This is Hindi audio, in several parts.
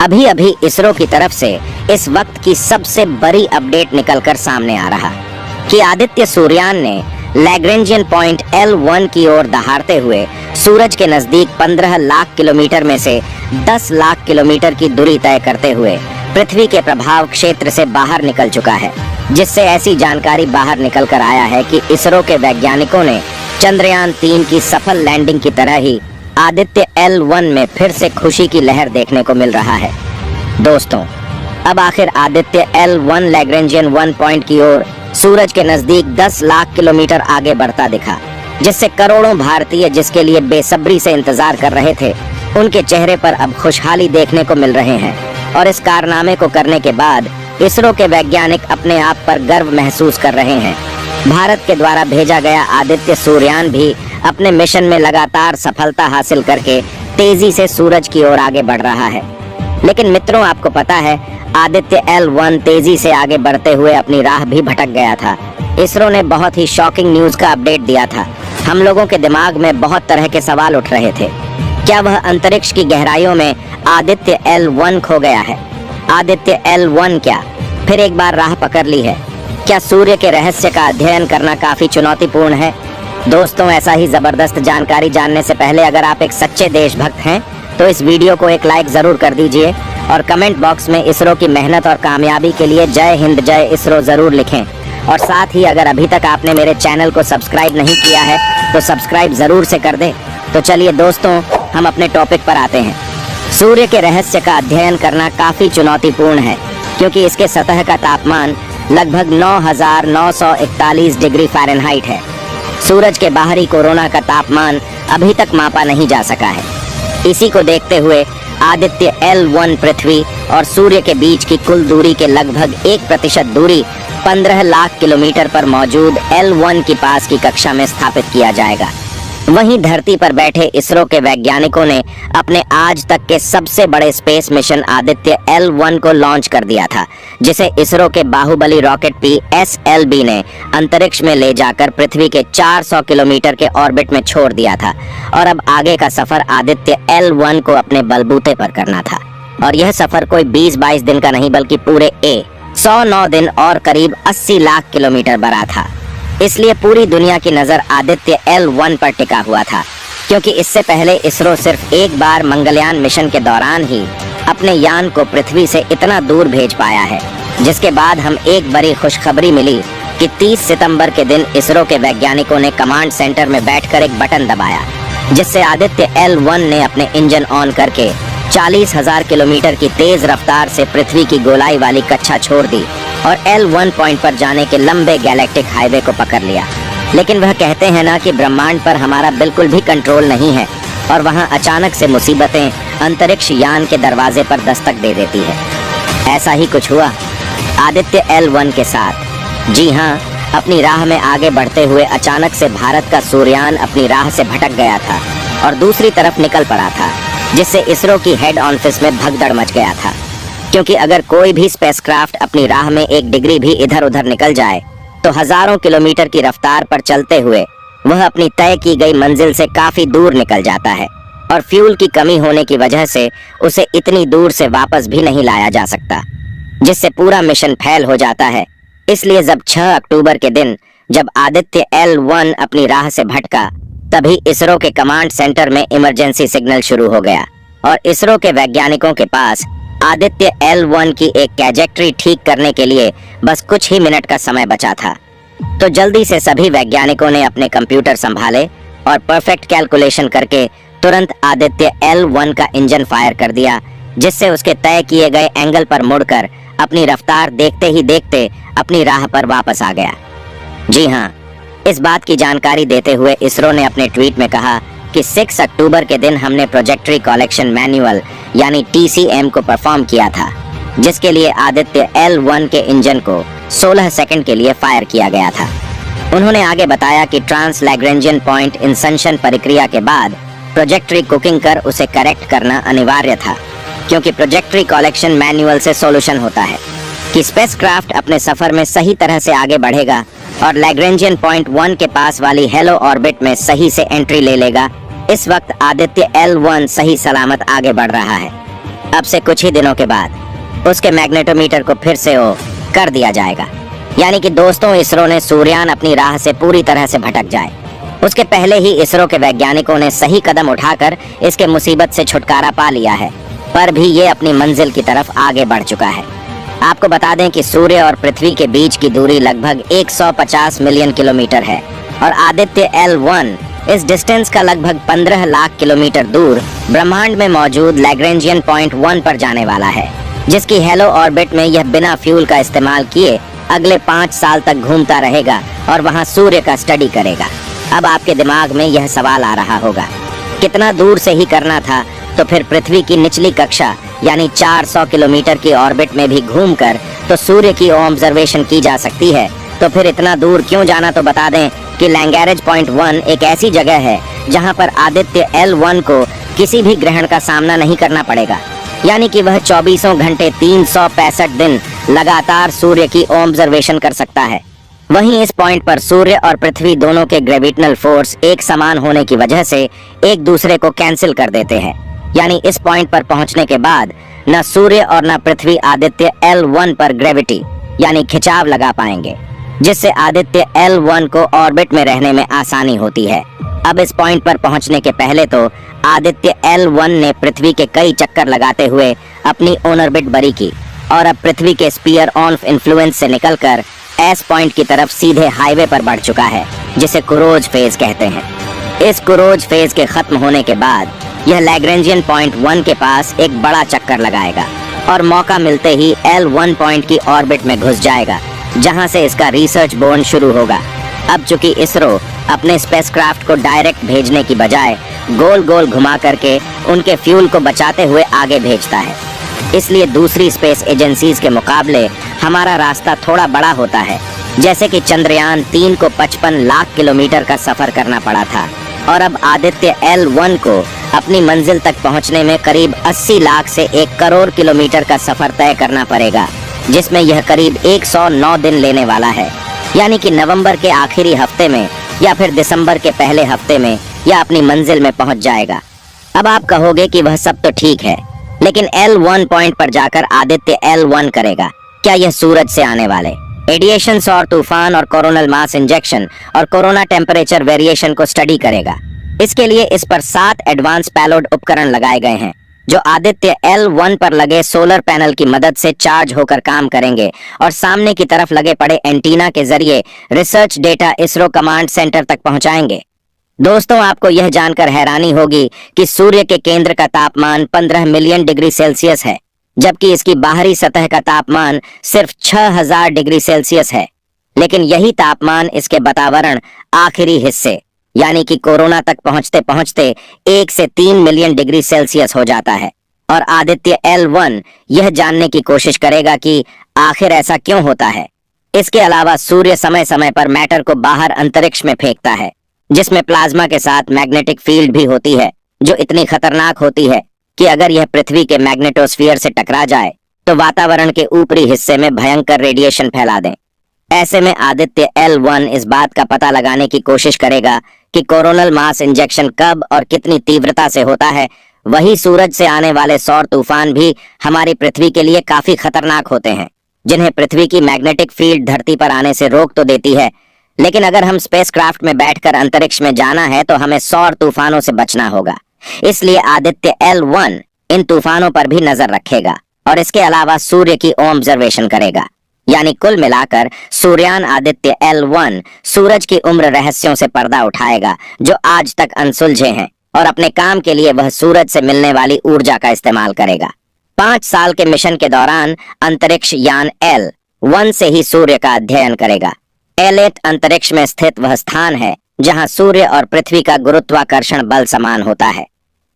अभी अभी इसरो की तरफ से इस वक्त की सबसे बड़ी अपडेट निकलकर सामने आ रहा कि आदित्य सूर्यान ने लैग्रेंजियन पॉइंट L1 की ओर दहाड़ते हुए सूरज के नजदीक 15 लाख किलोमीटर में से 10 लाख किलोमीटर की दूरी तय करते हुए पृथ्वी के प्रभाव क्षेत्र से बाहर निकल चुका है, जिससे ऐसी जानकारी बाहर निकल कर आया है कि इसरो के वैज्ञानिकों ने चंद्रयान 3 की सफल लैंडिंग की तरह ही आदित्य L1 में फिर से खुशी की लहर देखने को मिल रहा है। दोस्तों, अब आखिर आदित्य L1 लैग्रेंजियन 1 पॉइंट की ओर सूरज के नजदीक 10 लाख किलोमीटर आगे बढ़ता दिखा, जिससे करोड़ों भारतीय जिसके लिए बेसब्री से इंतजार कर रहे थे, उनके चेहरे पर अब खुशहाली देखने को मिल रहे हैं। और इस कारनामे को करने के बाद इसरो के वैज्ञानिक अपने आप पर गर्व महसूस कर रहे हैं। भारत के द्वारा भेजा गया आदित्य सूर्यान भी अपने मिशन में लगातार सफलता हासिल करके तेजी से सूरज की ओर आगे बढ़ रहा है। लेकिन मित्रों, आपको पता है, आदित्य L1 तेजी से आगे बढ़ते हुए अपनी राह भी भटक गया था। इसरो ने बहुत ही शॉकिंग न्यूज का अपडेट दिया था। हम लोगों के दिमाग में बहुत तरह के सवाल उठ रहे थे। क्या वह अंतरिक्ष की गहराइयों में आदित्य L1 खो गया है? आदित्य L1 क्या फिर एक बार राह पकड़ ली है? क्या सूर्य के रहस्य का अध्ययन करना काफी चुनौतीपूर्ण है? दोस्तों, ऐसा ही जबरदस्त जानकारी जानने से पहले अगर आप एक सच्चे देशभक्त हैं तो इस वीडियो को एक लाइक जरूर कर दीजिए और कमेंट बॉक्स में इसरो की मेहनत और कामयाबी के लिए जय हिंद जय इसरो जरूर लिखें। और साथ ही अगर अभी तक आपने मेरे चैनल को सब्सक्राइब नहीं किया है तो सब्सक्राइब जरूर से कर दें। तो चलिए दोस्तों, हम अपने टॉपिक पर आते हैं। सूर्य के रहस्य का अध्ययन करना काफी चुनौतीपूर्ण है, क्योंकि इसके सतह का तापमान लगभग 9,941 डिग्री फ़ारेनहाइट है। सूरज के बाहरी कोरोना का तापमान अभी तक मापा नहीं जा सका है। इसी को देखते हुए आदित्य L1 पृथ्वी और सूर्य के बीच की कुल दूरी के लगभग 1% दूरी 15 लाख किलोमीटर पर मौजूद L1 के पास की कक्षा में स्थापित किया जाएगा। वहीं धरती पर बैठे इसरो के वैज्ञानिकों ने अपने आज तक के सबसे बड़े स्पेस मिशन आदित्य L1 को लॉन्च कर दिया था, जिसे इसरो के बाहुबली रॉकेट PSLV ने अंतरिक्ष में ले जाकर पृथ्वी के 400 किलोमीटर के ऑर्बिट में छोड़ दिया था। और अब आगे का सफर आदित्य L1 को अपने बलबूते पर करना था। और यह सफर कोई 20-22 दिन का नहीं, बल्कि पूरे 109 दिन और करीब 80 लाख किलोमीटर बड़ा था। इसलिए पूरी दुनिया की नजर आदित्य L1 पर टिका हुआ था, क्योंकि इससे पहले इसरो सिर्फ एक बार मंगलयान मिशन के दौरान ही अपने यान को पृथ्वी से इतना दूर भेज पाया है। जिसके बाद हम एक बड़ी खुशखबरी मिली कि 30 सितंबर के दिन इसरो के वैज्ञानिकों ने कमांड सेंटर में बैठकर एक बटन दबाया, जिससे आदित्य L1 ने अपने इंजन ऑन करके 40,000 किलोमीटर की तेज रफ्तार से पृथ्वी की गोलाई वाली कक्षा छोड़ दी और L1 पॉइंट पर जाने के लंबे गैलेक्टिक हाईवे को पकड़ लिया। लेकिन वह कहते हैं ना कि ब्रह्मांड पर हमारा बिल्कुल भी कंट्रोल नहीं है, और वहां अचानक से मुसीबतें अंतरिक्ष यान के दरवाजे पर दस्तक दे देती है। ऐसा ही कुछ हुआ आदित्य L1 के साथ। जी हाँ, अपनी राह में आगे बढ़ते हुए अचानक से भारत का सूर्यान अपनी राह से भटक गया था और दूसरी तरफ निकल पड़ा था, जिससे इसरो की हेड ऑफिस में भगदड़ मच गया था। क्योंकि अगर कोई भी स्पेसक्राफ्ट अपनी राह में 1 डिग्री भी इधर उधर निकल जाए तो हजारों किलोमीटर की रफ्तार पर चलते हुए वह अपनी तय की गई मंजिल से काफी दूर निकल जाता है, और फ्यूल की कमी होने की वजह से उसे इतनी दूर से वापस भी नहीं लाया जा सकता, जिससे पूरा मिशन फेल हो जाता है। इसलिए जब 6 अक्टूबर के दिन जब आदित्य L1 अपनी राह से भटका, तभी इसरो के कमांड सेंटर में इमरजेंसी सिग्नल शुरू हो गया और इसरो के वैज्ञानिकों के पास आदित्य L1 की एक ट्रैजेक्टरी ठीक करने के लिए बस कुछ ही मिनट का समय बचा था। तो जल्दी से सभी वैज्ञानिकों ने अपने कंप्यूटर संभाले और परफेक्ट कैलकुलेशन करके तुरंत आदित्य L1 का इंजन फायर कर दिया, जिससे उसके तय किए गए एंगल पर मुड़कर अपनी रफ्तार देखते ही देखते अपनी राह पर वापस आ गया। जी हाँ, इस बात की जानकारी देते हुए इसरो ने अपने ट्वीट में कहा कि 6 अक्टूबर के दिन हमने प्रोजेक्टरी कलेक्शन मैनुअल यानी TCM को परफॉर्म किया था, जिसके लिए आदित्य L1 के इंजन को 16 सेकंड के लिए फायर किया गया था। उन्होंने आगे बताया कि ट्रांस लैग्रेंजियन पॉइंट इंसंशन प्रक्रिया के बाद प्रोजेक्टरी कुकिंग कर उसे करेक्ट करना अनिवार्य था, क्योंकि प्रोजेक्टरी कलेक्शन मैनुअल से सॉल्यूशन होता है कि स्पेसक्राफ्ट अपने सफर में सही तरह से आगे बढ़ेगा और लैग्रेंजियन पॉइंट 1 के पास वाली हेलो ऑर्बिट में सही से एंट्री ले लेगा। इस वक्त आदित्य L1 सही सलामत आगे बढ़ रहा है। अब से कुछ ही दिनों के बाद उसके मैग्नेटोमीटर को फिर से ऑफ कर दिया जाएगा। यानी कि दोस्तों, इसरो ने सूर्यान अपनी राह से पूरी तरह से भटक जाए उसके पहले ही इसरो के वैज्ञानिकों ने सही कदम उठाकर इसके मुसीबत से छुटकारा पा लिया है, पर भी ये अपनी मंजिल की तरफ आगे बढ़ चुका है। आपको बता दें कि सूर्य और पृथ्वी के बीच की दूरी लगभग 150 मिलियन किलोमीटर है और आदित्य L1 इस डिस्टेंस का लगभग 15 लाख किलोमीटर दूर ब्रह्मांड में मौजूद लैग्रेंजियन पॉइंट 1 पर जाने वाला है, जिसकी हेलो ऑर्बिट में यह बिना फ्यूल का इस्तेमाल किए अगले 5 साल तक घूमता रहेगा और वहां सूर्य का स्टडी करेगा। अब आपके दिमाग में यह सवाल आ रहा होगा, कितना दूर से ही करना था तो फिर पृथ्वी की निचली कक्षा यानी 400 किलोमीटर की ऑर्बिट में भी घूमकर तो सूर्य की ऑब्जर्वेशन की जा सकती है, तो फिर इतना दूर क्यों जाना। तो बता दें कि लैग्रेंज पॉइंट 1 एक ऐसी जगह है जहां पर आदित्य L1 को किसी भी ग्रहण का सामना नहीं करना पड़ेगा, यानी कि वह 24 घंटे 365 दिन लगातार सूर्य की ऑब्जर्वेशन कर सकता है। वहीं इस पॉइंट पर सूर्य और पृथ्वी दोनों के ग्रेविटेशनल फोर्स एक समान होने की वजह से एक दूसरे को कैंसिल कर देते हैं, यानी इस पॉइंट पर पहुंचने के बाद न सूर्य और न पृथ्वी आदित्य L1 पर ग्रेविटी यानी खिंचाव लगा पाएंगे, जिससे आदित्य L1 को ऑर्बिट में रहने में आसानी होती है। अब इस पॉइंट पर पहुंचने के पहले तो आदित्य L1 ने पृथ्वी के कई चक्कर लगाते हुए अपनी ऑर्बिट बरी की और अब पृथ्वी के स्पीयर ऑफ इन्फ्लुएंस से निकलकर एस पॉइंट की तरफ सीधे हाईवे पर बढ़ चुका है, जिसे कुरोज फेज कहते हैं। इस कुरोज फेज के खत्म होने के बाद यह लैग्रेंजियन पॉइंट 1 के पास एक बड़ा चक्कर लगाएगा और मौका मिलते ही L1 पॉइंट की ऑर्बिट में घुस जाएगा, जहां से इसका रिसर्च बोर्न शुरू होगा। अब चूंकि इसरो अपने स्पेसक्राफ्ट को डायरेक्ट भेजने की बजाय गोल गोल घुमा करके उनके फ्यूल को बचाते हुए आगे भेजता है, इसलिए दूसरी स्पेस एजेंसीज के मुकाबले हमारा रास्ता थोड़ा बड़ा होता है। जैसे कि चंद्रयान 3 को 55 लाख किलोमीटर का सफर करना पड़ा था और अब आदित्य L1 को अपनी मंजिल तक पहुंचने में करीब 80 लाख से 1 करोड़ किलोमीटर का सफर तय करना पड़ेगा, जिसमें यह करीब 109 दिन लेने वाला है। यानी कि नवंबर के आखिरी हफ्ते में या फिर दिसंबर के पहले हफ्ते में यह अपनी मंजिल में पहुंच जाएगा। अब आप कहोगे कि वह सब तो ठीक है, लेकिन L1 पॉइंट पर जाकर आदित्य L1 करेगा क्या यह सूरज से आने वाले रेडिएशन और तूफान और कोरोनल मास इंजेक्शन और कोरोना टेम्परेचर वेरिएशन को स्टडी करेगा। इसके लिए इस पर 7 एडवांस पैलोड उपकरण लगाए गए हैं, जो आदित्य L1 पर लगे सोलर पैनल की मदद से चार्ज होकर काम करेंगे और सामने की तरफ लगे पड़े एंटीना के जरिए research data ISRO command centre तक पहुंचाएंगे। दोस्तों, आपको यह जानकर हैरानी होगी कि सूर्य के केंद्र का तापमान 15 मिलियन डिग्री सेल्सियस है, जबकि इसकी बाहरी सतह का तापमान सिर्फ 6000 डिग्री सेल्सियस है। लेकिन यही तापमान इसके वातावरण आखिरी हिस्से यानी कि कोरोना तक पहुंचते पहुंचते 1 से 3 मिलियन डिग्री सेल्सियस हो जाता है और आदित्य L1 यह जानने की कोशिश करेगा कि आखिर ऐसा क्यों होता है। इसके अलावा सूर्य समय समय पर मैटर को बाहर अंतरिक्ष में फेंकता है, जिसमें प्लाज्मा के साथ मैग्नेटिक फील्ड भी होती है, जो इतनी खतरनाक होती है कि अगर यह पृथ्वी के मैग्नेटोस्फीयर से टकरा जाए तो वातावरण के ऊपरी हिस्से में भयंकर रेडिएशन फैला दें। ऐसे में आदित्य L1 इस बात का पता लगाने की कोशिश करेगा कि कोरोनल मास इंजेक्शन कब और कितनी तीव्रता से होता है। वही सूरज से आने वाले सौर तूफान भी हमारी पृथ्वी के लिए काफी खतरनाक होते हैं, जिन्हें पृथ्वी की मैग्नेटिक फील्ड धरती पर आने से रोक तो देती है, लेकिन अगर हम स्पेसक्राफ्ट में बैठकर अंतरिक्ष में जाना है तो हमें सौर तूफानों से बचना होगा। इसलिए आदित्य L1 इन तूफानों पर भी नजर रखेगा और इसके अलावा सूर्य की ऑब्जर्वेशन करेगा। यानी कुल मिलाकर सूर्यान आदित्य L1 सूरज की उम्र रहस्यों से पर्दा उठाएगा, जो आज तक अनसुलझे हैं, और अपने काम के लिए वह सूरज से मिलने वाली ऊर्जा का इस्तेमाल करेगा। 5 साल के मिशन के दौरान अंतरिक्ष यान L1 से ही सूर्य का अध्ययन करेगा। L8 अंतरिक्ष में स्थित वह स्थान है जहां सूर्य और पृथ्वी का गुरुत्वाकर्षण बल समान होता है।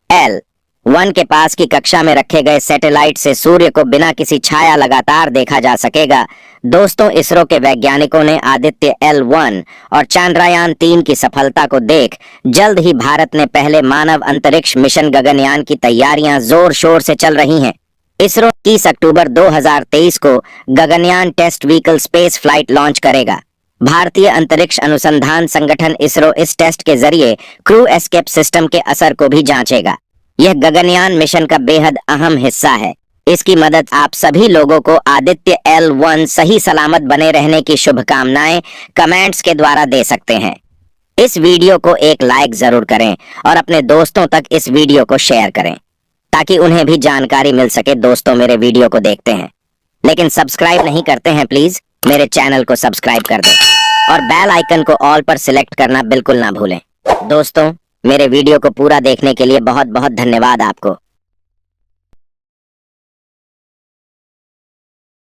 L1 के पास की कक्षा में रखे गए सैटेलाइट से सूर्य को बिना किसी छाया लगातार देखा जा सकेगा। दोस्तों, इसरो के वैज्ञानिकों ने आदित्य L1 और चंद्रयान 3 की सफलता को देख जल्द ही भारत ने पहले मानव अंतरिक्ष मिशन गगनयान की तैयारियां जोर शोर से चल रही हैं। इसरो 30 अक्टूबर 2023 को Gaganyaan test vehicle space flight launch करेगा। भारतीय अंतरिक्ष अनुसंधान संगठन इसरो इस टेस्ट के जरिए क्रू एस्केप सिस्टम के असर को भी जांचेगा। यह गगनयान मिशन का बेहद अहम हिस्सा है। इसकी मदद आप सभी लोगों को आदित्य L1 सही सलामत बने रहने की शुभकामनाएं कमेंट्स के द्वारा दे सकते हैं। इस वीडियो को एक लाइक जरूर करें और अपने दोस्तों तक इस वीडियो को शेयर करें ताकि उन्हें भी जानकारी मिल सके। दोस्तों मेरे वीडियो को देखते हैं लेकिन सब्सक्राइब नहीं करते हैं, प्लीज मेरे चैनल को सब्सक्राइब कर दें और बेल आइकन को ऑल पर सिलेक्ट करना बिल्कुल ना भूलें। दोस्तों मेरे वीडियो को पूरा देखने के लिए बहुत बहुत धन्यवाद आपको।